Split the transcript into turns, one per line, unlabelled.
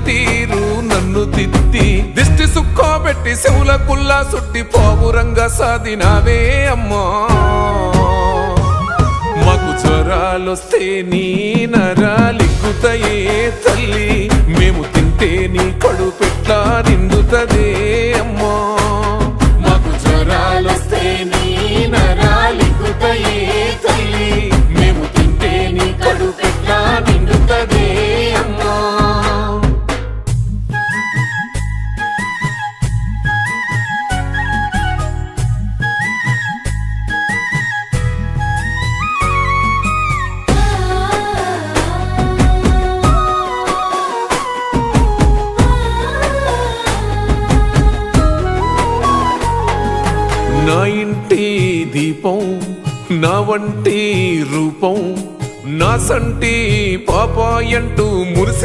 తీరు నన్ను తిత్తి దిష్టి సుక్కోబెట్టి శివుల కుల్లా సుట్టి పావురంగా సాదినావే అమ్మా మాకు జ్వరాలొస్తే నీ నరాలిగ్గుతాయే తల్లి మేము తింటే నీ కడుపెట్లా నిండుతదే అమ్మా మాకు జ్వరాలొస్తే నీ నరాలిగ్గుతాయే తల్లి మేము తింటే నీ కడుపెట్లా నిండుతదే అమ్మా నా ఇంటి దీపం నా వంటి రూపం నా సంటి పాపాయంటూ మురిసి